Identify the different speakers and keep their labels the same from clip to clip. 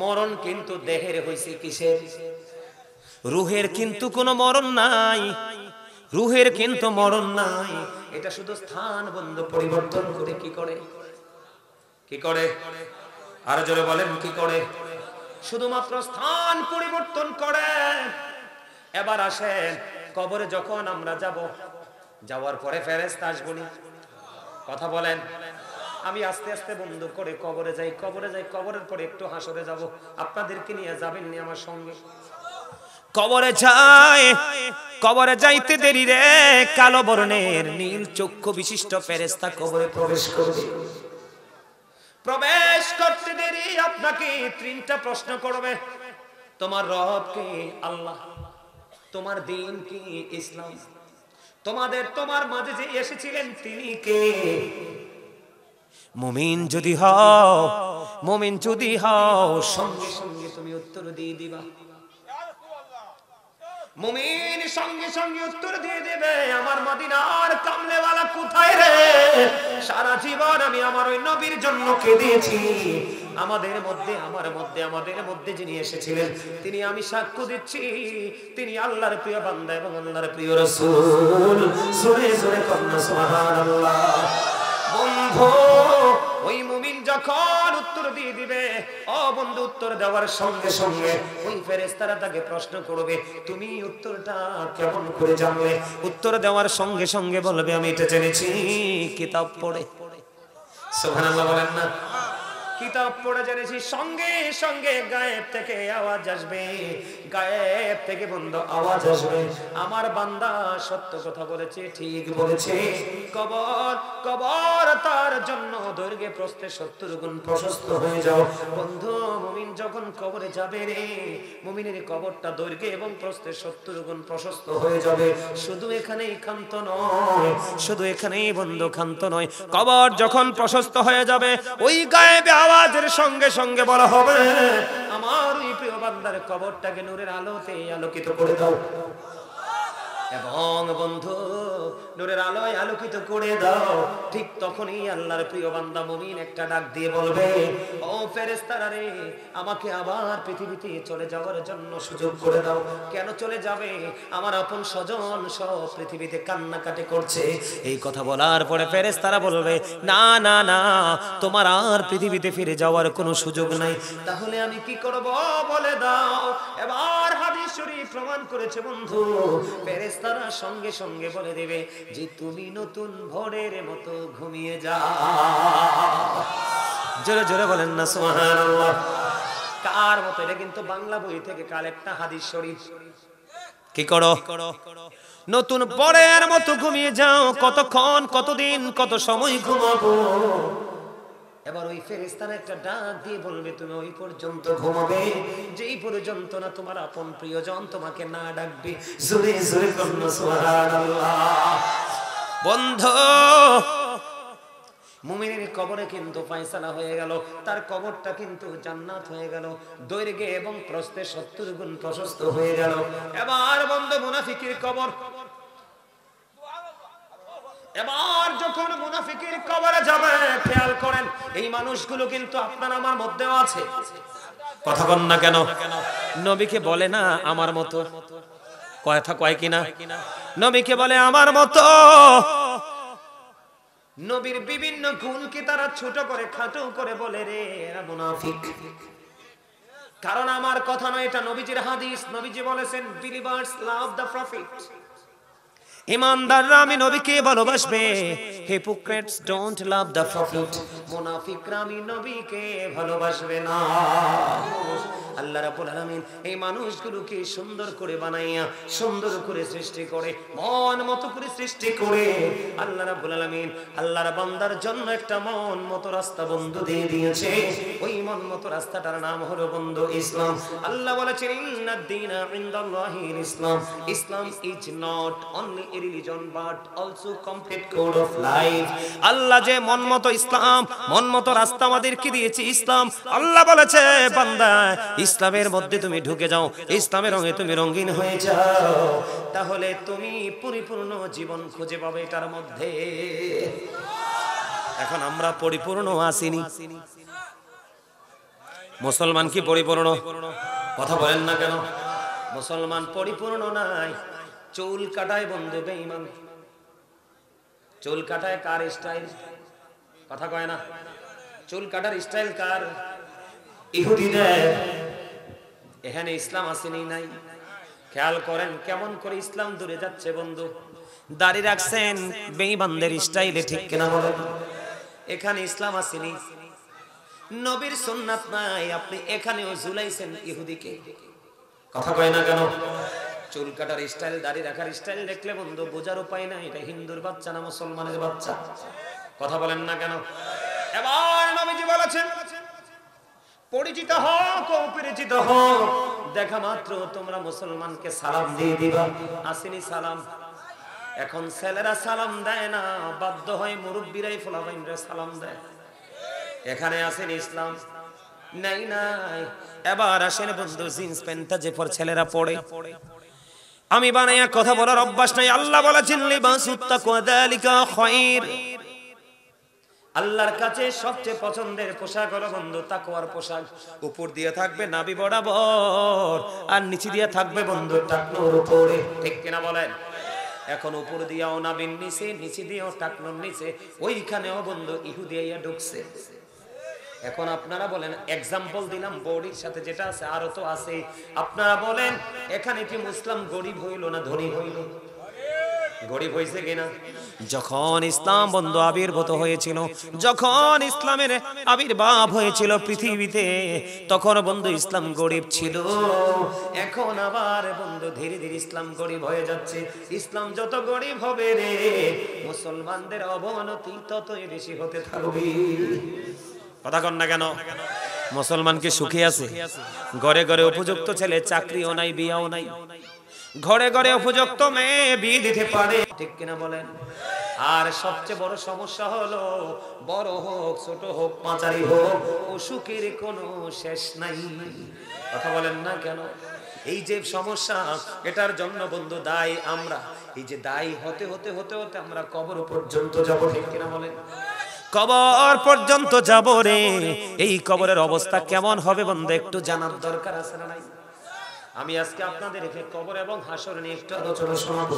Speaker 1: মরণ কিন্তু দেহের হইছে কিসের? রুহের কিন্তু কোনো মরণ নাই, রুহের কিন্তু মরণ নাই। এটা শুধু স্থান বন্ধু পরিবর্তন করে কি করে? কি করে? আর জোরে বলেন কি করে? শুধুমাত্র স্থান পরিবর্তন করে। এবার আসেন, কবরে যখন আমরা যাব, যাওয়ার পরে ফেরেশতা আসবেনি, কথা বলেন। আমি আস্তে আস্তে বন্ধ করে কবরে যাই, কবরে যাই, কবরের পরে একটু হাসরে যাব। আপনাদেরকে নিয়ে যাবেন নি আমার সঙ্গে? কবরে যায়, কবরে যাইতে দেরি রে, কালো বর্ণের নীল চক্ষু বিশিষ্ট ফেরেশতা কবরে প্রবেশ করবে। প্রবেশ করতে দেরি আপনাকে তিনটা প্রশ্ন করবে। তোমার রব কে? আল্লাহ। তোমার দিন কি? ইসলাম। তোমার মাঝে যে এসেছিলেন তিনি কে? মুমিন যদি হও, মুমিন যদি হও, সঙ্গে সঙ্গে তুমি উত্তর দিয়ে দিবা। মুমিন সঙ্গে সঙ্গে উত্তর দিয়ে দেবে, আমার মদিনার কামলেওয়ালা কোথায় রে? সারা জীবন আমি আমার ওই নবীর জন্য কেঁদেছি। আমাদের মধ্যে যিনি এসেছিলেন তিনি, আমি সাক্ষ্য দিচ্ছি, তিনি আল্লাহর প্রিয় বান্দা এবং আল্লাহর প্রিয় রাসূল। জোরে জোরে কন্যা সুবহানাল্লাহ। বন্ধু, ওই মুমিন যখন উত্তর দিয়ে দিবে, ও বন্ধু, উত্তর দেওয়ার সঙ্গে সঙ্গে ওই ফেরেশতারা তাকে প্রশ্ন করবে, তুমি উত্তরটা কেমন করে জানলে? উত্তর দেওয়ার সঙ্গে সঙ্গে বলবে, আমি এটা জেনেছি কিতাব পড়ে। সুবহানাল্লাহ বলেন না? কিতাব পড়ে জেনেছি। সঙ্গে সঙ্গে গায়েব থেকে আওয়াজ আসবে, গায়েব থেকে বন্ধু আওয়াজ আসবে, আমার বান্দা সত্য কথা বলেছে, ঠিক বলেছে। কবর কবর তার জন্য দৈর্ঘ্যে প্রস্থে 70 গুণ প্রশস্ত হয়ে যাও। বন্ধু, মুমিন যখন কবরে যাবে রে, মুমিনের কবরটা দৈর্ঘ্যে এবং প্রস্থে 70 গুণ প্রশস্ত হয়ে যাবে। শুধু এখানেই ক্ষান্ত নয়, শুধু এখানেই বন্ধু ক্ষান্ত নয়, কবর যখন প্রশস্ত হয়ে যাবে, ওই গায়েবে আওয়াজের সঙ্গে সঙ্গে বলা হবে, আমার ওই প্রিয় বান্দার কবরটাকে নূরের আলোতে আলোকিত করে দাও। এবং বন্ধু, নূরের আলোয় আলোকিত করে দাও। ঠিক তখনই আল্লাহর প্রিয় বান্দা মুমিন একটা ডাক দিয়ে বলবে, ও ফেরেশতারা রে, আমাকে আবার পৃথিবীতে চলে যাওয়ার জন্য সুযোগ করে দাও। কেন চলে যাবে? আমার আপন স্বজন সব পৃথিবীতে কান্নাকাটি করছে। এই কথা বলার পরে ফেরেশতারা বলবে, না না না, তোমার আর পৃথিবীতে ফিরে যাওয়ার কোনো সুযোগ নাই। তাহলে আমি কি করব বলে দাও। এবার হাদিস শরীফ প্রমাণ করেছে বন্ধু, ফেরেশতারা সঙ্গে সঙ্গে বলে দেবে যে তুমি নতুন ভোরের মতো ঘুমিয়ে যাও। জোরে জোরে বলেন না সুবহানাল্লাহ। কার মতো? এটা কিন্তু বাংলা বই থেকে কালেক্ট হাদিস শরীফ। কি করো? নতুন ভোরের মতো ঘুমিয়ে যাও। কতক্ষণ, কতদিন, কত সময় ঘুমাবো? এবার ওই ফেরেশতারা একটা ডাক দিয়ে বলবে, তুমি ওই পর্যন্ত ঘুমাবে যেই পর্যন্ত না তোমার আপন প্রিয়জন তোমাকে না ডাকবে। জোরে জোরে কন্যা সুবহানাল্লাহ। বন্ধু, মুমিনের কবরে কিন্তু ফয়সালা হয়ে গেল, তার কবরটা কিন্তু জান্নাত হয়ে গেল, দৈর্ঘ্যে এবং প্রস্থে 70 গুণ প্রশস্ত হয়ে গেল। এবার বন্ধু, মুনাফিকের কবর। এবার যখন মুনাফিকের কবরে যাবে, খেয়াল করেন, এই মানুষগুলো কিন্তু আপনার আমার মধ্যেও আছে। কথা বল না কেন? নবীকে বলে না আমার মতো, কথা কয় কিনা? নবীকে বলে আমার মতো। নবীর বিভিন্ন গুণকে তারা ছোট করে, খাটো করে বলে রে এরা মুনাফিক। কারণ আমার কথা নয়, এটা নবীজির হাদিস। নবীজি বলেছেন, বিলিভার্স লাভ দ্য প্রফিট। ইমানদাররা আমি নবীকে ভালোবাসবে, hypocrites don't love the profit. মুনাফিকরা আমি নবীকে ভালোবাসবে না। আল্লাহ রাব্বুল আলামিন এই মানুষগুলোকে সুন্দর করে বানাইয়া, সুন্দর করে সৃষ্টি করে, মন মতো করে সৃষ্টি করে আল্লাহ রাব্বুল আলামিন আল্লাহর বান্দার জন্য একটা মন মতো রাস্তা বন্ধু দিয়ে দিয়েছে। ওই মন মতো রাস্তাটার নাম হলো বন্ধু ইসলাম। আল্লাহ বলেছেন, ইন্নাদ দীনা ইনদাল্লাহিল ইসলাম। Islam is not only a religion but also complete code of life. আল্লাহ যে মন মতো ইসলাম, মন মতো রাস্তা আমাদেরকে দিয়েছে ইসলাম। আল্লাহ বলেছে, বান্দা ইসলামের মধ্যে তুমি ঢুকে যাও, ইসলামের রঙে তুমি রঙিন হয়ে যাও, তাহলে তুমি পরিপূর্ণ জীবন খুঁজে পাবে এটার মধ্যে। এখন আমরা পরিপূর্ণ আসিনি, মুসলমান কি পরিপূর্ণ? কথা বলেন না কেন? মুসলমান পরিপূর্ণ নাই। চুল কাটায় বন্ধু বেঈমান। চুল কাটায় কার স্টাইল? কথা কয় না। চুল কাটার স্টাইল কার? ইহুদিদের। এখানে ইসলাম আসেনি নাই। খেয়াল করেন কেমন করে ইসলাম দূরে যাচ্ছে বন্ধু। দাড়ি রাখছেন বেঈমানদের স্টাইলে, ঠিক কিনা বলেন? এখানে ইসলাম আসেনি, নবীর সুন্নাত নাই, আপনি এখানেও ঝুলাইছেন ইহুদিকে। কথা কয় না কেন? চুল কাটার স্টাইল, দাড়ি রাখার স্টাইল দেখলে বন্ধু বোঝার উপায় নাই এটা হিন্দুর বাচ্চা না মুসলমানের বাচ্চা। কথা বলেন না কেন? এবার নবীজি বলেছেন পরিচিত হোক অপরিচিত হোক, দেখা মাত্র তোমরা মুসলমানকে সালাম দিয়ে দিবা। আসেনি সালাম? এখন ছেলেরা সালাম দেয় না, বাধ্য হয় মুরব্বীরাই ফলাফাইনরা সালাম দেয়। এখানে আসেন ইসলাম? নাই নাই। এবার আসেন বন্ধু জিন্স প্যান্টটা যে পর ছেলেরা পড়ে, আমি বানাইয়া কথা বলার অভ্যাস নাই। আল্লাহ বলেছেন লিবাসুত তাকওয়া যালিকা খায়র। আল্লাহর কাছে সবচেয়ে পছন্দের পোশাক হলো বন্ধু তাকওয়ার পোশাক। উপর দিয়ে থাকবে নাভি বরাবর, আর নিচে দিয়ে থাকবে বন্ধু টাকনোর উপরে, ঠিক কিনা বলেন? এখন উপর দিয়েও নাভির নিচে, নিচে দিয়েও টাকনোর নিচে, ওইখানেও বন্ধু ইহুদি আইয়া ঢুকছে। এখন আপনারা বলেন, এক্সাম্পল দিলাম বডির সাথে যেটা আছে, আরো তো আছে। আপনারা বলেন এখানে কি মুসলিম গরিব হইল না ধনী হইল? গরিব হয়েছে কিনা? যখন ইসলাম বন্ধু আবির্ভূত হয়েছিল, যখন ইসলামের আবির্ভাব হয়েছিল পৃথিবীতে, তখন বন্ধু ইসলাম গরিব ছিল। এখন আবার বন্ধু ধীরে ধীরে ইসলাম গরিব হয়ে যাচ্ছে। ইসলাম যত গরিব হবে রে, মুসলমানদের অবনতি ততই বেশি হতে থাকবে। কথা কন না কেন? মুসলমান কি সুখী আছে? ঘরে ঘরে উপযুক্ত ছেলে, চাকরিও নাই, বিয়াও নাই। ঘরে ঘরে উপযুক্ত মেয়ে বিয়ে দিতে পারে, ঠিক কিনা বলেন? আর সবচেয়ে বড় সমস্যা হলো, বড় হোক ছোট হোক পাঁচারি হোক, অসুখের কোনো শেষ নাই। কথা বলেন না কেন? এই যে সমস্যা, এটার জন্য বন্ধু দায়ী আমরা। এই যে দায়ী হতে হতে হতে হতে আমরা কবর পর্যন্ত যাব, ঠিক কিনা বলেন? কবর পর্যন্ত যাব রে। এই কবরের অবস্থা কেমন হবে বন্ধু একটু জানার দরকার আছে না নাই? আমি আজকে আপনাদেরকে কবর এবং হাসর নিয়ে একটু আলোচনা শোনাবো।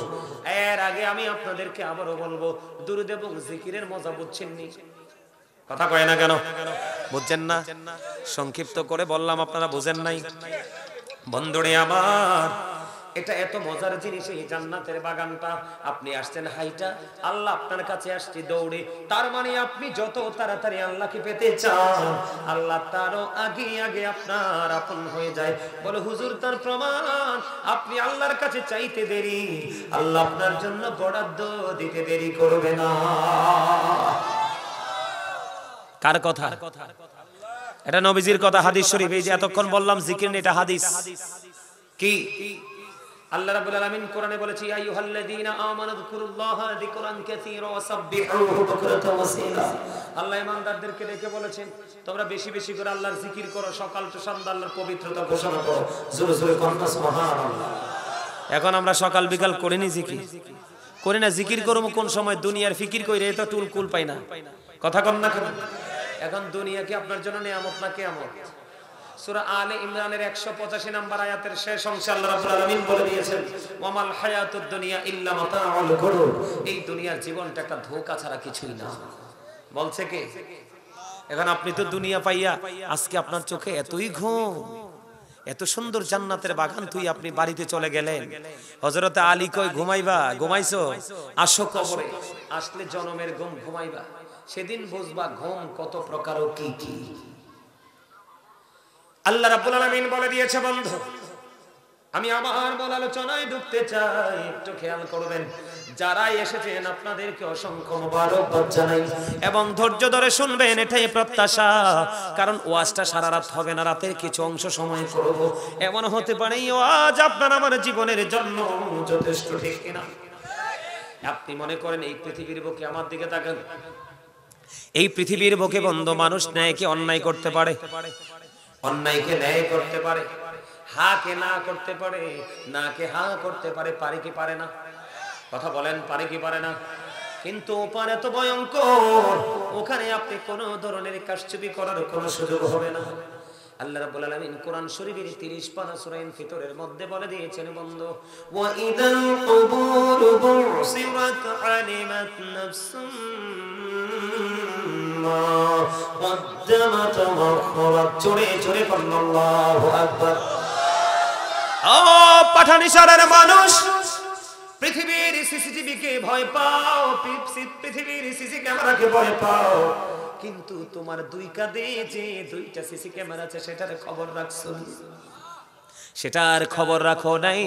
Speaker 1: এর আগে আমি আপনাদেরকে আবারও বলবো, দুরূদ এবং জিকিরের মজা বুঝছেন নি? কথা কয় না কেন? বুঝছেন না? সংক্ষিপ্ত করে বললাম, আপনারা বুঝেন নাই। বন্ধুরে আমার, এটা এত মজার জিনিস এই জান্নাতের বাগানটা। আপনি আসছেন হাইটা, আল্লাহ আপনার কাছে আসছে দৌড়ে। তার মানে আপনি যত তাড়াতাড়ি আল্লাহকে পেতে চান, আল্লাহ তারও আগে আগে আপনার আপন হয়ে যায়। বলে হুজুর তার প্রমাণ, আপনি আল্লাহর কাছে চাইতে দেরি, আল্লাহ আপনার জন্য বরাদ্দ দিতে দেরি করবে না। কার কথা? এটা নবীজির কথা, হাদিস শরীফ। এই যে এতক্ষণ বললাম জিকির, এটা হাদিস। কি আল্লাহ রাব্বুল আলামিন কোরআনে বলেছে, ইয়া আইয়ুহাল্লাযীনা আমানু যিকুরুল্লাহা যিকরান কাসীরা ওয়াসাব্বিহুহু বুকরাতাও ওয়া আসীলা। আল্লাহ ঈমানদারদেরকে ডেকে বলেছেন, তোমরা বেশি বেশি করে আল্লাহর জিকির করো, সকাল টু সন্ধ্যা আল্লাহর পবিত্রতা ঘোষণা করো। জোরে জোরে কোন সুবহানাল্লাহ। এখন আমরা সকাল বিকাল করিনি জিকির? করি না। জিকির করব কোন সময়? দুনিয়ার ফিকির কইরে তো টুল কুল পাই না। কথা কন না কেন? এখন দুনিয়া কি আপনার জন্য নিয়ামত না কিয়ামত? সূরা আলে ইমরানের 185 নম্বর আয়াতের শেষ অংশে আল্লাহ রাব্বুল আলামিন বলে দিয়েছেন, ওয়ামাল হায়াতুদ দুনিয়া ইল্লা মাতাউল গুরুর। এই দুনিয়ার জীবনটা একটা ধোঁকা ছাড়া কিছুই না। বলছে কে? এখন আপনি তো দুনিয়া পাইয়া আজকে আপনার চোখে এতই ঘুম, এত সুন্দর জান্নাতের বাগান তুই আপনি বাড়িতে চলে গেলেন। হযরতে আলী কই ঘুমাইবা? ঘুমাইছো? আসো কবরে, আসলে জনমের ঘুম ঘুমাইবা, সেদিন বুঝবা ঘুম কত প্রকার ও কি কি। আল্লাহ রাব্বুল আলামিন বলে দিয়েছে, বন্ধু আমি আমার মূল আলোচনায় ঢুকতে চাই, একটু খেয়াল করবেন। যারা এসেছেন আপনাদেরকে অসংখ্য মোবারকবাদ জানাই এবং ধৈর্য ধরে শুনবেন, এটাই প্রত্যাশা। কারণ ওয়াজটা সারা রাত হবে না, রাতের কিছু অংশ সময় করব। এমন হতে পারে এই ওয়াজ আপনার আমার জীবনের জন্য যথেষ্ট, ঠিক কিনা? আপনি মনে করেন এই পৃথিবীর বুকে, আমার দিকে তাকান, এই পৃথিবীর বুকে বন্ধু মানুষ ন্যায়কে অন্যায় করতে পারে? অন্যায়কে ন্যায় করতে পারে, হাকে না করতে পারে, নাকে হা করতে পারে, পারে কি পারে না? কথা বলেন, পারে কি পারে না? কিন্তু ওপার এত ভয়ঙ্কর, ওখানে আপনি কোনো ধরনের কারচুপি করার কোনো সুযোগ হবে না। আল্লাহ রাব্বুল আলামিন কোরআন শরীফের 30 পারা সূরা ফিতরের মধ্যে বলে দিয়েছেন বন্ধু, ওয়া ইদাল কুবুর বুসিরাত আলিমাত নাফসুম মা কদ্দামাত ওয়া আখরাত। জোরে জোরে পড়ুন আল্লাহু আকবার। ও পাঠানিসারের মানুষ, পৃথিবীর সিসিটিভি কে ভয় পাও, পৃথিবীর সিসি ক্যামেরাকে ভয় পাও, কিন্তু তোমার দুই কাঁধে যে দুইটা সিসি ক্যামেরা আছে সেটার খবর রাখছো, সেটার খবর রাখো নাই।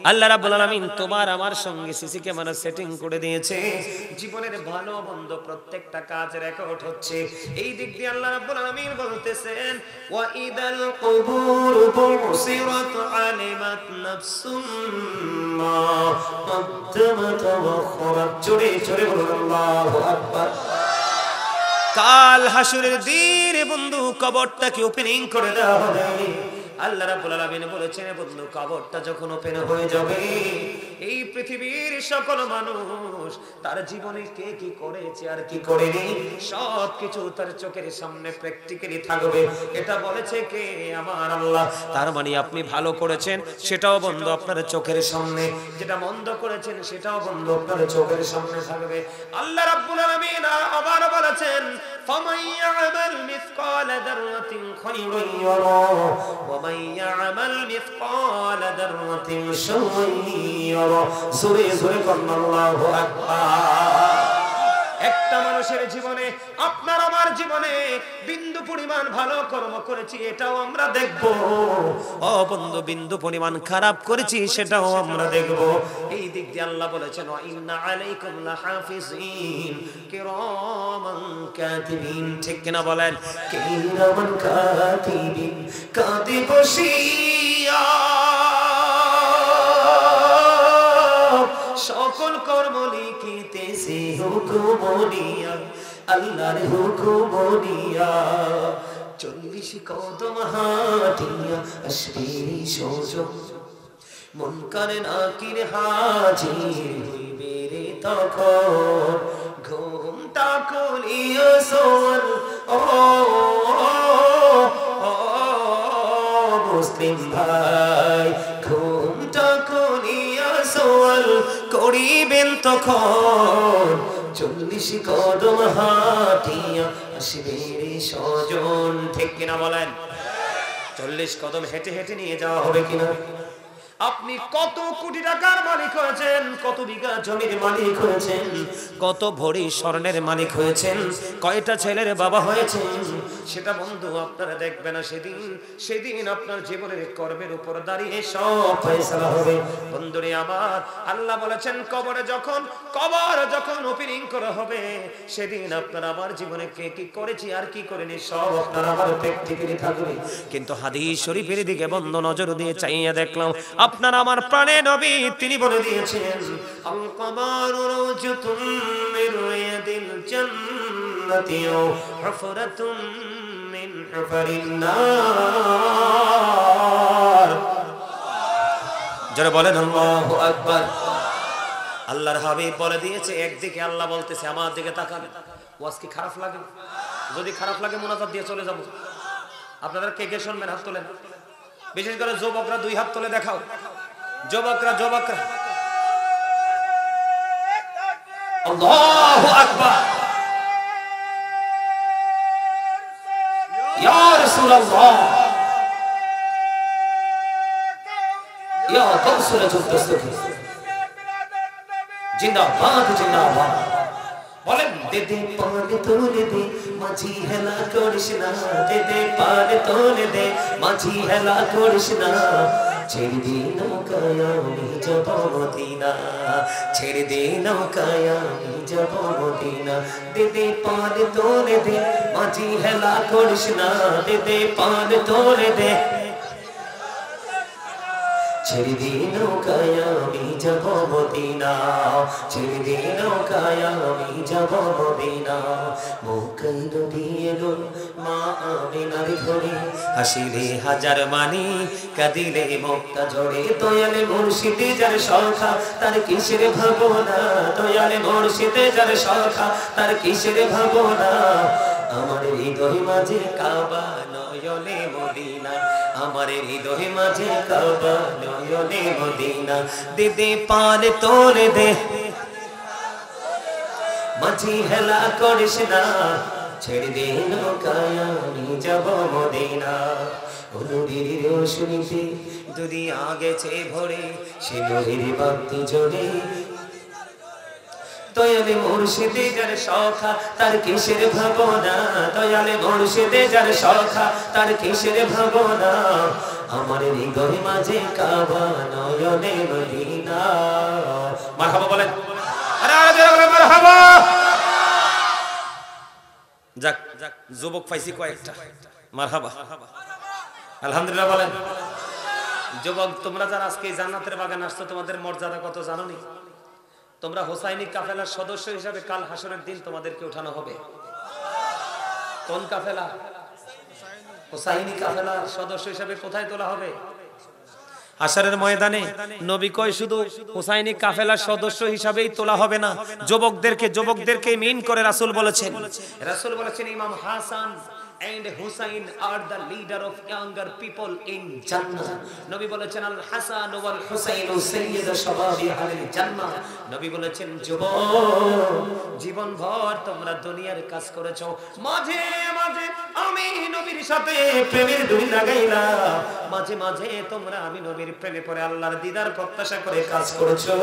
Speaker 1: আল্লাহ রাব্বুল আলামিন তোমার আমার সঙ্গে সিসি ক্যামেরা সেটিং করে দিয়েছে, জীবনের ভালো মন্দ প্রত্যেকটা কাজ রেকর্ড হচ্ছে। এই দিক দিয়ে আল্লাহ রাব্বুল আলামিন বলতেছেন, ওয়া ইদাল কুবুর বুসিরাত আলিমাত নাফসুম মা কদ্দামাত ওয়া আখরাত। জোরে জোরে বলুন আল্লাহু আকবার। কাল হাসরের দিন বন্ধু কবরটাকে ওপেনিং করে দেওয়া হবে। আল্লাহ রাব্বুল আলামিন বলেছেন বন্ধু, কবরটা যখন ওপেন হয়ে যাবে, এই পৃথিবীর সকল মানুষ তার জীবনে কে কি করেছে আর কি করেনি সব কিছু তার চোখের সামনে প্র্যাকটিক্যালি থাকবে। এটা বলেছে কে? আমার আল্লাহ। তার মানে আপনি ভালো করেছেন সেটাও বন্ধু আপনার চোখের সামনে, যেটা মন্দ করেছেন সেটাও বন্ধু আপনার চোখের সামনে থাকবে। আল্লাহ রাব্বুল আলামিন আবার বলেছেন, ফামান ইয়ামাল মিসকালা দাররাতিন খায়রান ইয়ারা ওয়া মান ইয়ামাল মিসকালা দাররাতিন শাররান ইয়ারা। সূরা সূরা আল্লাহু আকবার। একটা মানুষের জীবনে, আপনার আমার জীবনে বিন্দু পরিমাণ ভালো কর্ম করেছি এটাও আমরা দেখব, ও বন্ধু বিন্দু পরিমাণ খারাপ করেছি সেটাও আমরা দেখব। এই দিক দিয়ে আল্লাহ বলেছেন, ওয়া ইন্না আলাইকুম লাহাফিজিন কিরামান কাতিবিন। ঠিক কিনা বলেন? কিরামান কাতিবিন, কাঁদে বসিয়া সকল কর্ম লিখিতেছে হুকুম দিয়া, আল্লাহর হুকুম দিয়া। 40 কদম হাঁটিয়া আসবে সোজন, মুনকার নাকির হাজির হইবে রে তখন। ঘুমটা খুলিয়া সোয়াল ও মুসলিম ভাই, ঘুমটা খুলিয়া সোয়াল করিবেন তখন। 40 কদম হাঁটিয়া আসবে রে স্বজন। ঠিক কিনা বলেন? 40 কদম হেঁটে হেঁটে নিয়ে যাওয়া হবে কিনা? আপনি কত কোটি টাকার মালিক হয়েছেন, কত বিঘা জমির মালিক হয়েছেন, কত ভরি স্বর্ণের মালিক হয়েছেন, কয়টা ছেলের বাবা হয়েছেন, সেটা বন্ধু আপনারা দেখবেন না। সেদিন আপনার জীবনের কর্মের উপর দাঁড়িয়ে সব ফয়সালা হবে। বন্ধুরে আমার, আল্লাহ বলেছেন কবর যখন ওপেনিং করা হবে, সেদিন আপনার আমার জীবনে কে কি করেছি আর কি করেনি সব আপনার আমার প্র্যাকটিক্যালি থাকবে। কিন্তু হাদিস শরীফের দিকে বন্ধ নজর দিয়ে চাইয়া দেখলাম, আপনার আমার প্রাণে নবী তিনি বলে দিয়েছেন, আল কমারু রাউজাতুম মিন রিয়াদিল জান্নাতি ওয়া হুফরাতুম মিন হুফারিন নার। যারা বলেন আল্লাহু আকবার। আল্লাহর হাবিব বলে দিয়েছে, একদিকে আল্লাহ বলতেছে আমার দিকে তাকান। ওয়াজ কি খারাপ লাগে? যদি খারাপ লাগে মুনাজাত দিয়ে চলে যাব। আপনারা কে কে শুনবেন হাত তোলেন, বিশেষ করে যুবকরা 2 হাত তুলে দেখাও। যুবকরা আল্লাহু আকবার। ইয়া রাসূলুল্লাহ, ইয়া কাউসারাতুল মুস্তাফা, জিন্দাবাদ জিন্দাবাদ। বলেন, দে দে পালে তোলে দে মাঝি হেলা করিস না, দে দে পালে তোলে দে মাঝি হেলা করিস না। ছেড়ে দে নৌকায় আমি যাব মদিনা, ছেড়ে দে নৌকায় আমি যাব মদিনা। দে দে পালে তোলে দে মাঝি হেলা করিস না, দে দে পালে তোলে দে। ছেড়ে দে নৌকায় আমি যাব মদিনা, ছেড়ে দে নৌকায় আমি যাব মদিনা। মৌকাই নদী এলো মা আমিনার ঘরে, হাসিলে হাজার মানি কাঁদিলে মক্কা ঝরে। দয়ালে মুর্শিদে যার সখা তার কিসের ভাবনা, দয়ালে মুর্শিদে যার সখা তার কিসের ভাবনা। আমার হৃদয় মাঝে কাবা নয়নে মদিনা, আমার হৃদয় মাঝে কাবা নয়নে মদিনা দে দে পার তোরে দে মাঝি হেলা করিস না ছেড়ে দে নৌকায় আমি যাব মদিনা নদীর রোশনীতে যদি আগেছে ভরে সে নদীর বাতি জোরে দয়ালে মুর্শিদে যার সখা তার কিসের ভাবনা দয়ালে মুর্শিদে যার সখা তার কিসের ভাবনা আমার হৃদয় মাঝে কাবা নয়নে মদিনা মারহাবা বলেন আরে আরে মারহাবা যাক যুবক পাইছি কয়েকটা মারহাবা আলহামদুলিল্লাহ বলেন যুবক তোমরা যারা আজকে জান্নাতের বাগান আসছো তোমাদের মর্যাদা কত জানো নি তোমরা হোসাইনি কাফেলার সদস্য হিসেবে কাল হাসরের দিন তোমাদেরকে উঠানো হবে কোন কাফেলা হোসাইনি কাফেলার সদস্য হিসেবে কোথায় তোলা হবে হাসরের ময়দানে নবী কয় শুধু হোসাইনি কাফেলার সদস্য হিসেবেই তোলা হবে না যুবকদেরকে মিন করে রাসূল বলেছেন ইমাম Hasan and Hussein are the leader of younger people in Jannah. নবী বলেছেন আল হাসান ওয়াল হুসাইন সাইয়্যিদ শাবাবি আহলিল জান্নাহ নবী বলেছেন যুবক জীবনভর তোমরা দুনিয়ার কাজ করেছো মাঝে মাঝে আমি নবীর সাথে প্রেমের ডুরি লাগাইলাম মাঝে মাঝে তোমরা আমি নবীর প্রেমে পড়ে আল্লাহর দিদার প্রত্যাশা করে কাজ করেছো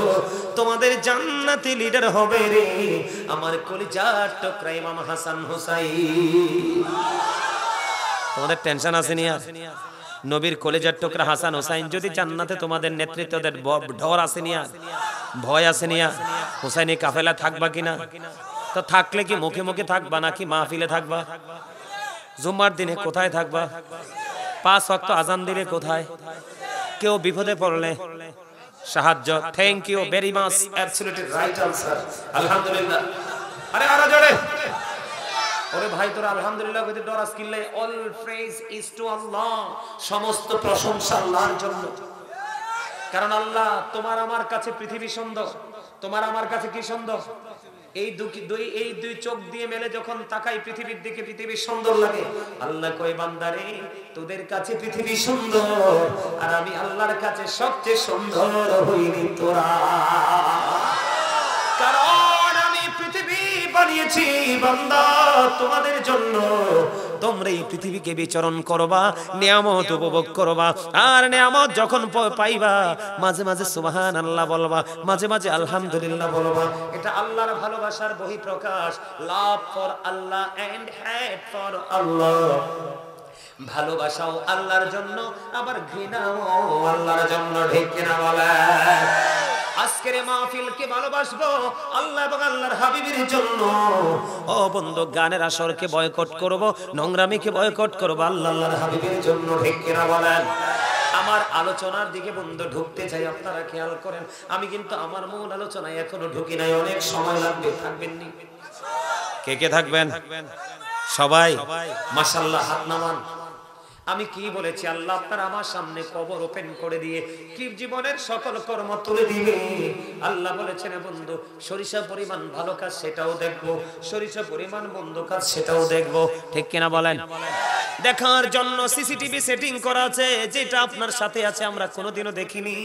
Speaker 1: তোমাদের জান্নাতি লিডার হবে রে আমার কলিজার টুকরা ইমাম হাসান হুসাইন তোমাদের টেনশন আছে নি আর নবীর কলেজার টুকরা হাসান হোসেন যদি জান্নাতে তোমাদের নেতৃত্ব দেন ডর আছে নি আর ভয় আছে নি আর হোসেনি কাফেলা থাকবা কিনা তো থাকলে কি মুখে মুখে থাকবা নাকি মাহফিলে থাকবা জুম্মার দিনে কোথায় থাকবা 5 ওয়াক্ত আজান দিলে কোথায় কেউ বিপদে পড়লে সাহায্য thank you very much absolutely right answer আলহামদুলিল্লাহ আরে আরে জোরে ওরে ভাই তোরা আলহামদুলিল্লাহ কইতে ডরাস কিনলে অল প্রেজ ইজ টু আল্লাহ সমস্ত প্রশংসা আল্লাহর জন্য কারণ আল্লাহ তোমার আমার কাছে পৃথিবী সুন্দর তোমার আমার কাছে কি সুন্দর এই দুই চোখ দিয়ে মেলে যখন তাকাই পৃথিবীর দিকে পৃথিবী সুন্দর লাগে আল্লাহ কয় বান্দারে তোদের কাছে পৃথিবী সুন্দর আর আমি আল্লাহর কাছে সবচেয়ে সুন্দর হইনি তোরা কারণ আমি পৃথিবী বানিয়েছি বান্দা তোমাদের জন্য তোমরা এই পৃথিবীকে বিচরণ করবা নিয়ামত উপভোগ করবা আর নিয়ামত যখন পাইবা মাঝে মাঝে সুবহানাল্লাহ বলবা মাঝে মাঝে আলহামদুলিল্লাহ বলবা এটা আল্লাহর ভালোবাসার বহিঃপ্রকাশ love for Allah and hate for Allah ভালোবাসাও আল্লাহর জন্য আবার ঘৃণাও আল্লাহর জন্য ঠিক কিনা বলে আজকের মাহফিলকে ভালোবাসবো আল্লাহ এবং আল্লাহর হাবিবের জন্য ও বন্ধু গানের আসরকে বয়কট করব নোংরামিকে বয়কট করব আল্লাহ আল্লাহর হাবিবের জন্য ঠিক কিনা বলেন আমার আলোচনার দিকে বন্ধু ঢুকতে চাই আপনারা খেয়াল করেন আমি কিন্তু আমার মূল আলোচনায় এখনো ঢুকি নাই অনেক সময় লাগবে থাকবেন নি কে কে থাকবেন সবাই মাশাআল্লাহ হাত নামান আমি কি বলেছি আল্লাহ আপনার আমার সামনে কবর ওপেন করে দিয়ে কি জীবনের সকল কর্ম তুলে দিবে আল্লাহ বলেছেন বন্ধু সরিষা পরিমাণ ভালো কাজ সেটাও দেখবো সরিষা পরিমাণ মন্দ কাজ সেটাও দেখবো ঠিক কিনা বলেন দেখার জন্য সিসিটিভি সেটিং করা আছে যেটা আপনার সাথে আছে আমরা কোনোদিনও দেখিনি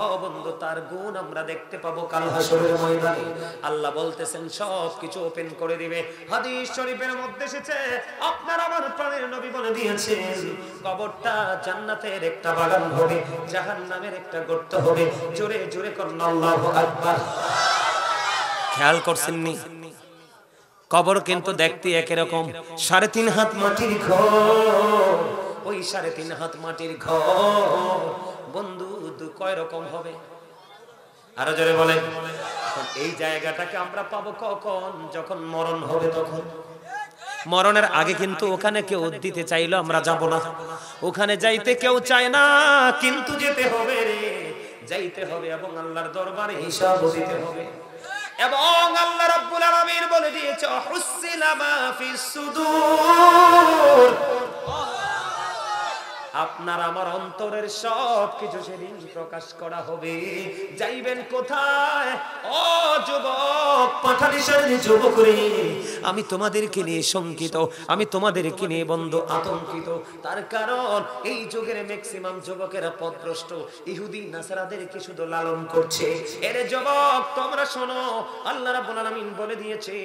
Speaker 1: ও বন্ধু তার গুণ আমরা দেখতে পাবো কাল হাসরের ময়দানে আল্লাহ বলতেছেন সব কিছু ওপেন করে দিবে হাদিস শরীফের মধ্যে এসেছে আপনার আমার প্রাণের নবী বলে দিয়েছেন কবরটা জান্নাতের একটা বাগান হবে জাহান্নামের একটা গর্ত হবে জোরে জোরে করুন আল্লাহু আকবার খেয়াল করছেন নি কবর কিন্তু দেখতে একই রকম 3.5 হাত মাটির ঘর ওই 3.5 হাত মাটির ঘর বন্ধু কয় রকম হবে আরো জোরে বলেন এই জায়গাটাকে আমরা পাবো কখন যখন মরণ হবে তখন মরণের আগে কিন্তু ওখানে কেউ দিতে চাইলো আমরা যাব না ওখানে যাইতে কেউ চায় না কিন্তু যেতে হবে রে যাইতে হবে এবং আল্লাহর দরবারে হিসাব দিতে হবে এবং আল্লাহ রাব্বুল আলামিন বলে দিয়েছে হুসিলা মা ফিস সুদূর আপনার আমার অন্তরের সব কিছু সেদিন প্রকাশ করা হবে। যাইবেন কোথায় ও যুবক, পাঠালিশার যুবক রে, আমি তোমাদেরকে নিয়ে শঙ্কিত, আমি তোমাদেরকে নিয়ে বন্ধু আতঙ্কিত। তার কারণ এই যুগের ম্যাক্সিমাম যুবকেরা পথভ্রষ্ট, ইহুদি নাসারাদেরকে শুধু লালন করছে। এরে যুবক তোমরা শোনো, আল্লাহ রাব্বুল আলামিন বলে দিয়েছে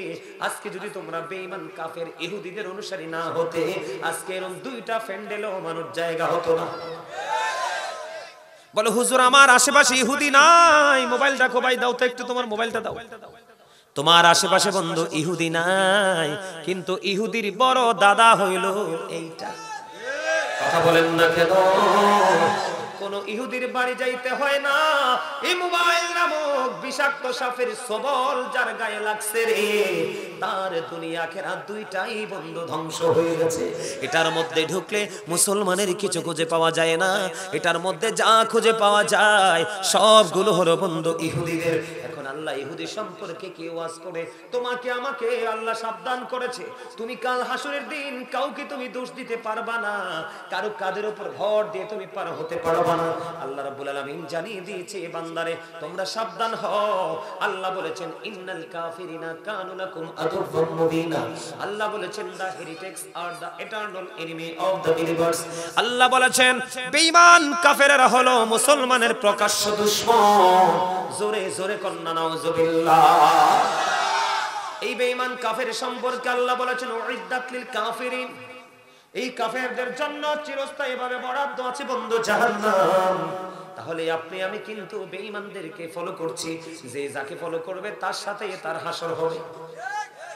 Speaker 1: আজকে যদি তোমরা বেঈমান কাফের ইহুদিদের অনুসারী না হতে, আজকে এরকম দুইটা ফ্যান্ডেলও মানুষ জায়গা হতো না। বলে হুজুর আমার আশেপাশে ইহুদি নাই, মোবাইল রাখো ভাই, দাও তো একটু তোমার মোবাইলটা দাও। তোমার আশেপাশে বন্ধু ইহুদি নাই, কিন্তু ইহুদির বড় দাদা হইল এইটা। কথা বলেন না কেন? কোন ইহুদির বাড়ি যাইতে হয় না, এই মোবাইল নামক বিষাক্ত সাপের সবল যার গায়ে লাগছে রে, তার দুনিয়া আখিরাত দুইটাই বন্ধু ধ্বংস হয়ে গেছে। এটার মধ্যে ঢুকলে মুসলমানের কিছু খুঁজে পাওয়া যায় না, এটার মধ্যে যা খুঁজে পাওয়া যায় সবগুলো হলো বন্ধু ইহুদিদের। এখন আল্লাহ ইহুদি সম্পর্কে কি ওয়াজ করে? তোমাকে আমাকে আল্লাহ সাবধান করেছে, তুমি কাল হাসরের দিন কাউকে তুমি দোষ দিতে পারবা না, কারো কাদের উপর ভর দিয়ে তুমি পার হতে পারবা না। আল্লাহ রাব্বুল আলামিন জানিয়ে দিয়েছে বান্দারে তোমরা সাবধান হও। আল্লাহ বলেছেন ইন্নাল কাফিরিনা কানু লাকুম আদুওয়াম মুবিনা। আল্লাহ বলেছেন the heretics are the eternal enemy of the believers. আল্লাহ বলেছেন বেঈমান কাফেররা হলো মুসলমানের প্রকাশ্য দুশমন। জোরে জোরে কন্না নাউজুবিল্লাহ। এই বেঈমান কাফের সম্পর্কে আল্লাহ বলেছেন উইদ্দাত লিল কাফিরিন, এই কাফেরদের জন্য চিরস্থায়ীভাবে বরাদ্দ আছে বন্ধু জাহান্নাম। তাহলে আপনি আমি কিন্তু বেঈমানদেরকে ফলো করছি, যে যাকে ফলো করবে তার সাথে তার হাসর হবে।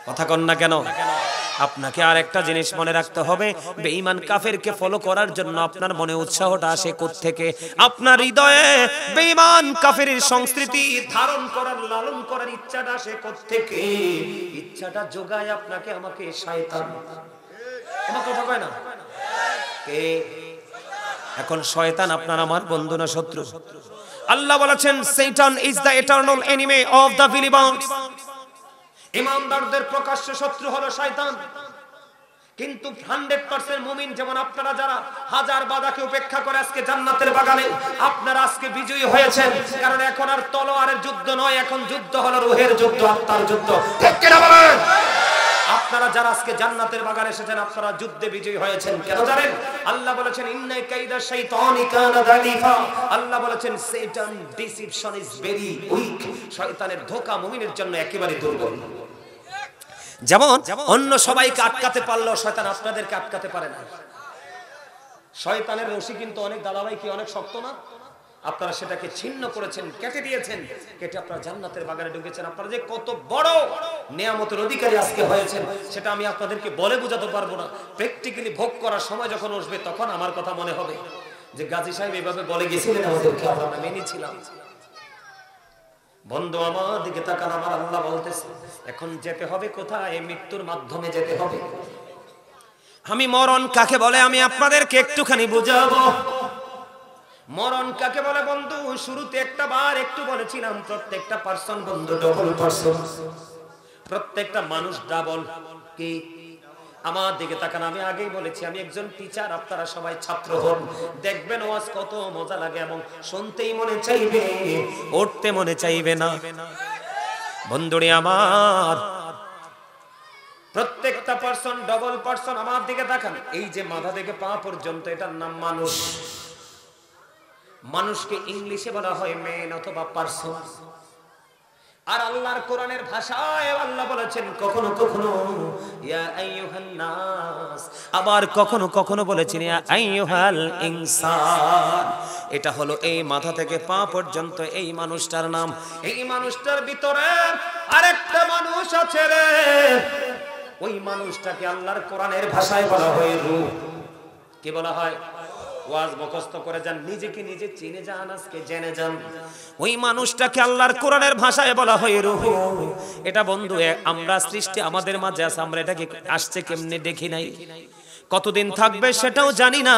Speaker 1: কথা কন না কেন? আপনাকে আর একটা জিনিস মনে রাখতে হবে, বেঈমান কাফেরকে ফলো করার জন্য আপনার মনে উৎসাহটা আসে কোত্থেকে? আপনার হৃদয়ে বেঈমান কাফের সংস্কৃতি ধারণ করার, লালন করার ইচ্ছাটা আসে কোত্থেকে? ইচ্ছাটা যোগায় আপনাকে আমাকে শয়তান। আমার কথা কয় না কে? এখন শয়তান আপনার আমার বন্ধু না শত্রু? আল্লাহ বলেছেন Satan is the eternal enemy of the believers. ঈমানদারদের প্রকাশ্য শত্রু হলো শয়তান। কিন্তু 100% মুমিন যেমন আপনারা যারা হাজার বাধাকে উপেক্ষা করে আজকে জান্নাতের বাগানে আপনারা আজকে বিজয়ী হয়েছেন, কারণ এখন আর তলোয়ারের যুদ্ধ নয়, এখন যুদ্ধ হলো রূহের যুদ্ধ, আত্মার যুদ্ধ। ঠিক কি না বলেন? আপনারা যারা আজকে জান্নাতের বাগানে এসেছেন আপনারা যুদ্ধে বিজয়ী হয়েছেন। কেন জানেন? আল্লাহ বলেছেন ইন্না কাইদা শাইতানি কানা দালিফা। আল্লাহ বলেছেন Satan deception is very weak। শয়তানের ধোঁকা মুমিনের জন্য একেবারে দুর্বল। যেমন অন্য সবাইকে আটকাতে পারলেও শয়তান আপনাদেরকে আটকাতে পারে না। শয়তানের রশি কিন্তু অনেক দাদাভাই কি অনেক শক্ত না? আপনারা সেটাকে ছিন্ন করেছেন, কেটে দিয়েছেন, কেটে আপনারা জান্নাতের বাগানে ঢুকেছেন। আপনারা যে কত বড় নিয়ামতের অধিকারী আজকে হয়েছেন সেটা আমি আপনাদেরকে বলে বোঝাতে পারবো না। প্র্যাকটিক্যালি ভোগ করার সময় যখন আসবে তখন আমার কথা মনে হবে যে গাজী সাহেব এভাবে বলে গেছিলেন, আমাদেরকে আমরা মেনেছিলাম। বন্ধু আমার দিকে তাকান, আমার আল্লাহ বলতেছে এখন যেতে হবে কোথায়? মৃত্যুর মাধ্যমে যেতে হবে। আমি মরণ কাকে বলে আমি আপনাদেরকে একটুখানি বুঝাবো। মরণ কাকে বলে বন্ধু? শুরুতে একটা বার একটু বলেছিলাম প্রত্যেকটা পারসন বন্ধু ডবল পারসন, প্রত্যেকটা মানুষ ডাবল। কি? আমার দিকে তাকান, আমি আগেই বলেছি আমি একজন টিচার, আপনারা সবাই ছাত্র হন, দেখবেন ওয়াজ কত মজা লাগে এবং শুনতেই মনে চাইবে, উঠতে মনে চাইবে না। বন্ধুরে আমার প্রত্যেকটা পারসন ডবল পারসন। আমার দিকে তাকান, এই যে মাথা থেকে পা পর্যন্ত এটার নাম মানুষ। মানুষকে ইংলিশে বলা হয় ম্যান অথবা পারসন। আর আল্লাহর কোরআনের ভাষায় আল্লাহ বলেছেন কখনো কখনো ইয়া আইয়ুহান নাস, আবার কখনো কখনো বলেছেন ইয়া আইয়ুহাল ইনসান। এটা হলো এই মাথা থেকে পা পর্যন্ত এই মানুষটার নাম। এই মানুষটার ভিতরে আরেকটা মানুষ আছে রে, ওই মানুষটাকে আল্লাহর কোরআনের ভাষায় বলা হয় রূহ। কি বলা হয়? ওয়াজ মুখস্থ করে যান, নিজেকে নিজে চিনে যান, আজকে জেনে যান। ওই মানুষটাকে আল্লাহর কোরআনের ভাষায় বলা হয় রূহ। এটা বন্ধু আমরা সৃষ্টি আমাদের মাঝে আছে, আমরা এটাকে আসছে কেমনে দেখি নাই, কতদিন থাকবে সেটাও জানি না,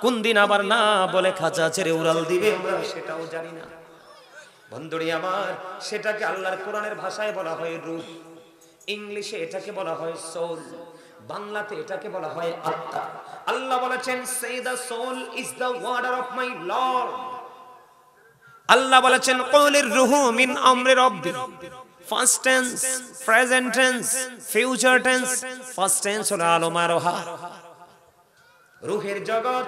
Speaker 1: কোন দিন আবার না বলে খাঁচা ছেড়ে উড়াল দিবে আমরা সেটাও জানি না। বন্ধুরি আমার, সেটাকে আল্লাহর কোরআনের ভাষায় বলা হয় রূহ, ইংলিশে এটাকে বলা হয় সোল। বাংলাতে এটাকে বলা হয় আত্মা। আল্লাহ বলেছেন say the soul is the water of my lord। আল্লাহ বলেছেন কুলির রুহু মিন আমরি রাব্বি। First tense, present tense, future tense. First tense হলো আলমারোহা, রুহের জগৎ।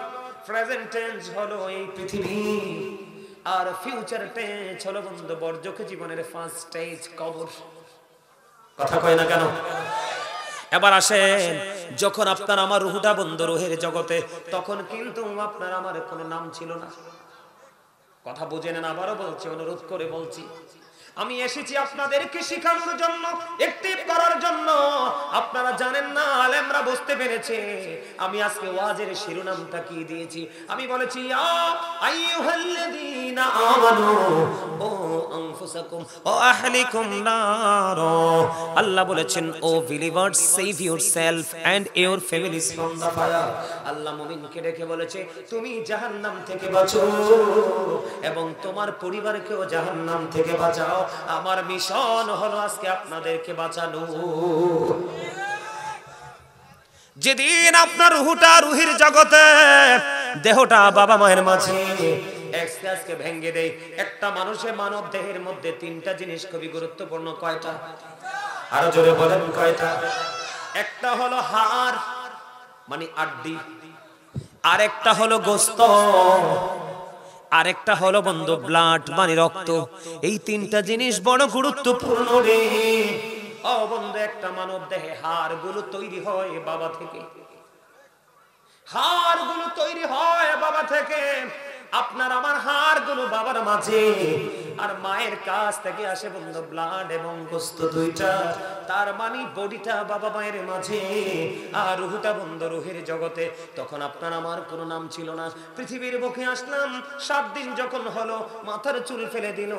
Speaker 1: প্রেজেন্ট টেন্স হলো এই পৃথিবী, আর ফিউচার টেন্স হলো বন্ধু বর্জক জীবনের ফার্স্ট স্টেজ কবর। কথা কয় না কেন? এবার আসেন, যখন আপনার আমার রুহটা বন্ধ রুহের জগতে, তখন কিন্তু আপনার আমার কোনো নাম ছিল না। কথা বুঝে নেন, আবারও বলছি, অনুরোধ করে বলছি, আমি এসেছি আপনাদেরকে শেখানোর জন্য, অ্যাক্টিভ করার জন্য। আপনারা জানেন না, আলেমরা বুঝতে পেরেছে আমি আজকে ওয়াজের শিরোনামটা কি দিয়েছি। আমি বলেছি ইয়া আইয়ুহাল্লাযীনা আমানু ও আনফুসাকুম ও আহলিকুম নার। আল্লাহ বলেছেন O believers, save yourself and your families from the fire. আল্লাহ মুমিনকে ডেকে বলেছে তুমি জাহান্নাম থেকে বাঁচো এবং তোমার পরিবারকেও জাহান্নাম থেকে বাঁচাও। আমার মিশন হলো আজকে আপনাদেরকে বাঁচানো। যেদিন আপনার রুহটা রুহির জগতে, দেহটা বাবা মায়ের মাঝে আজকে ভেঙে দেয়, একটা মানুষের মানব দেহের মধ্যে তিনটা জিনিস খুবই গুরুত্বপূর্ণ। কয়টা? আরো জোরে বলেন কয়টা? একটা হলো হাড় মানে আড্ডি, আরেকটা হলো গোস্ত, আরেকটা হলো বন্ধু ব্লাড মানে রক্ত। এই তিনটা জিনিস বড় গুরুত্বপূর্ণ রে। ও বন্ধু, একটা মানব দেহে হাড়গুলো তৈরি হয় বাবা থেকে, হাড়গুলো তৈরি হয় বাবা থেকে। আপনার আমার হাড়গুলো বাবার মাঝে, আর মায়ের কাছ থেকে আসে বন্ধু ব্লাড এবং গোস্ত দুইটা। তার মানে বডিটা বাবা মায়ের মাঝে, আর রুহটা বন্ধু রুহের জগতে। তখন আপনার আমার কোনো নাম ছিল না। পৃথিবীর বুকে আসলাম, 7 দিন যখন হলো, মাথার চুল ফেলে দিল,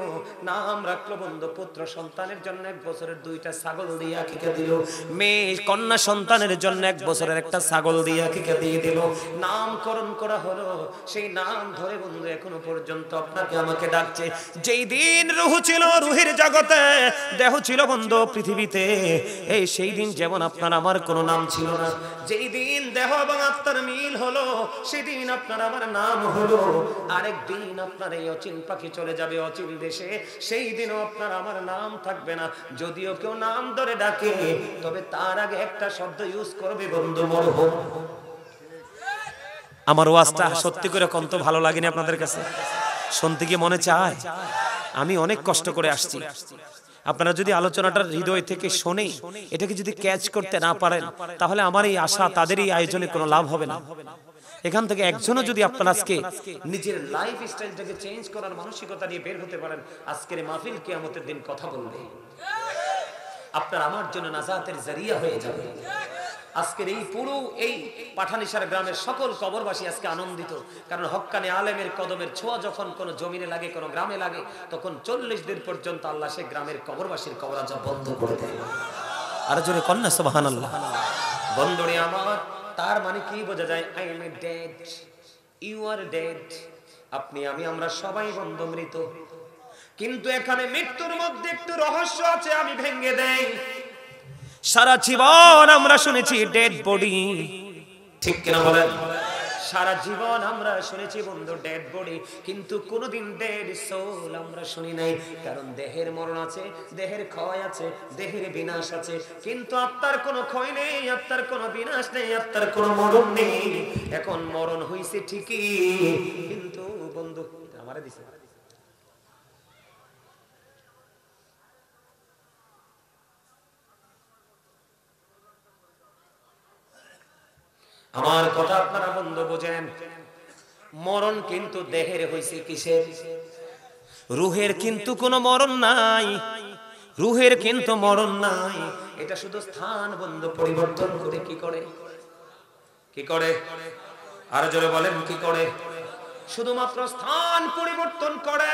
Speaker 1: নাম রাখলো বন্ধু পুত্র সন্তানের জন্য 1 বছরের 2টা ছাগল দিয়ে আকিকা দিল, মেয়ে কন্যা সন্তানের জন্য 1 বছরের একটা ছাগল দিয়ে আকিকা দিয়ে দিল, নামকরণ করা হলো। সেই নাম ধরে বন্ধু এখনো পর্যন্ত আপনাকে আমাকে ডাকছে। যেই দিন রূহ ছিল রুহের জগতে, দেহ ছিল বন্ধু পৃথিবীতে, এই সেই দিন যেমন আপনার আমার কোনো নাম ছিল না। যেই দিন দেহ এবং আত্মার মিল হলো, সেদিন আপনার আমার নাম হলো। আরেক দিন আপনার এই অচিন পাখি চলে যাবে অচিন দেশে, সেই দিনও আপনার আমার নাম থাকবে না। যদিও কেউ নাম ধরে ডাকে, তবে তার আগে একটা শব্দ ইউজ করবে বন্ধু, মরহুম। আমার ওয়াজটা সত্যি করে কত ভালো লাগেনি আপনাদের কাছে? শুনতে কি মনে চায়? আমি অনেক কষ্ট করে আসছি। আপনারা যদি আলোচনাটার হৃদয় থেকে শুনে এটাকে যদি ক্যাচ করতে না পারেন, তাহলে আমার এই আশা তাদের এই আয়োজনে কোনো লাভ হবে না। এখান থেকে একজনও যদি আপনার আজকে নিজের লাইফ স্টাইলটাকে চেঞ্জ করার মানসিকতা নিয়ে বের হতে পারেন, আজকের মাহফিল কিয়ামতের দিন কথা বলবে, আপনার আমার জন্য নাজাতের জারিয়া হয়ে যাবে। আজকের এই পুরো এই পাঠানিসার গ্রামের সকল কবরবাসী আজকে আনন্দিত, কারণ হক্কানি আলেমের কদমের ছোঁয়া যখন কোনো জমিনে লাগে, কোনো গ্রামে লাগে, তখন 40 দিন পর্যন্ত আল্লাহ সে গ্রামের কবরবাসীর কবর আযাব বন্ধ করে দেয়। আর জোরে কন্যা সুবহানাল্লাহ। বন্ধুরে আমার, তার মানে কি বোঝা যায়? I am dead, you are dead. আপনি আমি আমরা সবাই বন্ধু মৃত। কিন্তু এখানে মৃত্যুর মধ্যে একটু রহস্য আছে, আমি ভেঙে দেই। সারা জীবন আমরা শুনেছি ডেড বডি, ঠিক কিনা বলেন? সারা জীবন আমরা শুনেছি বন্ধু ডেড বডি, কিন্তু কোনোদিন ডেড সোল আমরা শুনি নাই। কারণ দেহের মরণ আছে, দেহের ক্ষয় আছে, দেহের বিনাশ আছে, কিন্তু আত্মার কোনো ক্ষয় নেই, আত্মার কোনো বিনাশ নেই, আত্মার কোনো মরণ নেই। এখন মরণ হইছে ঠিকই, কিন্তু বন্ধু আমারে দিছে আমার কথা আপনারা বন্ধু বোঝেন। মরণ কিন্তু দেহের হইছে কিসের? রুহের কিন্তু কোনো মরণ নাই, রুহের কিন্তু মরণ নাই। এটা শুধু স্থান বন্ধু পরিবর্তন করে। কি করে? কি করে? আর জোরে বলেন কি করে? শুধুমাত্র স্থান পরিবর্তন করে।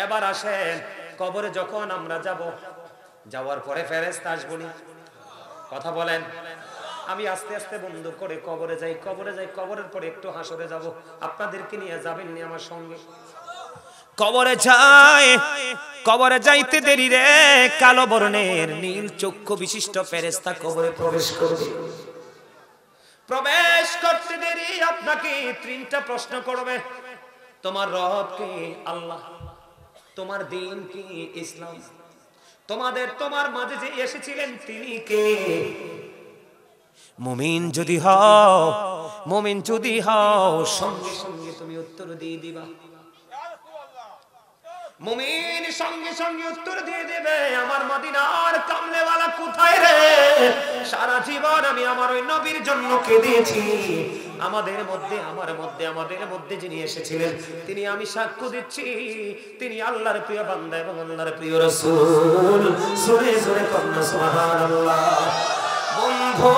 Speaker 1: এবার আসেন, কবরে যখন আমরা যাব, যাওয়ার পরে ফেরেশতা আসবেন। কথা বলেন। আমি আস্তে আস্তে বন্ধ করে কবরে যাই, কবরে যাই, কবরের পরে একটু হাসরে যাব। আপনাদেরকে নিয়ে যাবেন নি আমার সঙ্গে? কবরে যায়, কবরে যাইতে দেরি রে কালো বর্ণের নীল চক্ষু বিশিষ্ট ফেরেশতা কবরে প্রবেশ করবে। প্রবেশ করতে দেরি আপনাকে তিনটা প্রশ্ন করবে। তোমার রব কে? আল্লাহ। তোমার দিন কি? ইসলাম। তোমার মাঝে যে এসেছিলেন তিনি কে? মুমিন যদি হও সঙ্গে সঙ্গে তুমি উত্তর দিয়ে দিবা। মুমিন সঙ্গে সঙ্গে উত্তর দিয়ে দেবে, আমার মদিনার কামলেওয়ালা কোথায় রে? সারা জীবন আমি আমার ওই নবীর জন্য কেঁদেছি। আমাদের মধ্যে যিনি এসেছিলেন তিনি, আমি সাক্ষ্য দিচ্ছি, তিনি আল্লাহর প্রিয় বান্দা এবং আল্লাহর প্রিয় রাসূল। জোরে জোরে কন্যা সুবহানাল্লাহ। বন্ধু,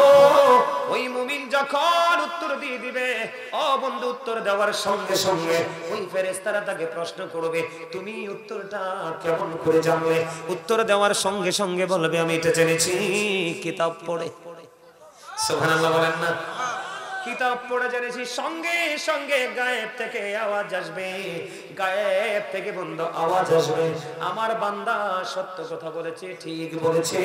Speaker 1: ওই মুমিন যখন উত্তর দিয়ে দিবে, ও বন্ধু, উত্তর দেওয়ার সঙ্গে সঙ্গে ওই ফেরেশতারা তাকে প্রশ্ন করবে, তুমি উত্তরটা কেমন করে জানলে? উত্তর দেওয়ার সঙ্গে সঙ্গে বলবে, আমি এটা জেনেছি কিতাব পড়ে। সুবহানাল্লাহ বলেন না? কিতাব পড়ে জেনেছি। সঙ্গে সঙ্গে গায়েব থেকে আওয়াজ আসবে, গায়েব থেকে বন্ধ আওয়াজ আসবে, আমার বান্দা সত্য কথা বলেছে, ঠিক বলেছে।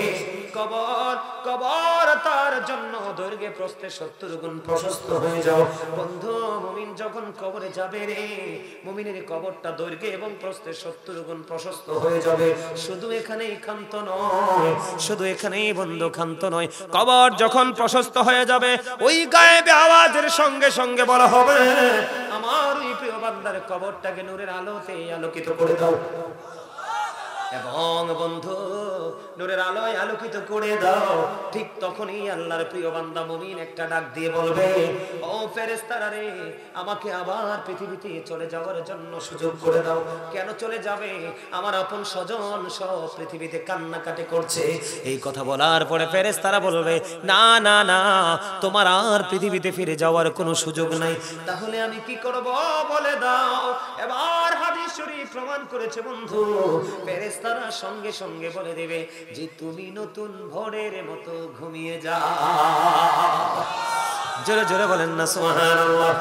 Speaker 1: কবর তার জন্য দৈর্ঘ্যে প্রস্থে 70 গুণ প্রশস্ত হয়ে যাও। বন্ধু, মুমিন যখন কবরে যাবে রে, মুমিনের কবরটা দৈর্ঘ্যে এবং প্রস্থে 70 গুণ প্রশস্ত হয়ে যাবে। শুধু এখানেই ক্ষান্ত নয়, শুধু এখানেই বন্ধু ক্ষান্ত নয়, কবর যখন প্রশস্ত হয়ে যাবে ওই গায়েবে আওয়াজের সঙ্গে সঙ্গে বলা হবে, আমার ওই প্রিয় বান্দার কবরটাকে নূরের আলোতে আলোকিত করে দাও। এবং বন্ধু, নূরের আলোয় আলোকিত করে দাও। ঠিক তখনই আল্লাহর প্রিয় বান্দা মুমিন একটা ডাক দিয়ে বলবে, ও ফেরেশতারা রে, আমাকে আবার পৃথিবীতে চলে যাওয়ার জন্য সুযোগ করে দাও। কেন চলে যাবে? আমার আপন স্বজন সব পৃথিবীতে কান্নাকাটি করছে। এই কথা বলার পরে ফেরেশতারা বলবে, না না না, তোমার আর পৃথিবীতে ফিরে যাওয়ার কোনো সুযোগ নাই। তাহলে আমি কি করব বলে দাও। এবার হাদিস শরীফ প্রমাণ করেছে বন্ধু, ফেরেশতারা সঙ্গে সঙ্গে বলে দেবে যে তুমি নতুন ভোরের মতো ঘুমিয়ে যাও। জোরে জোরে বলেন না সুবহানাল্লাহ।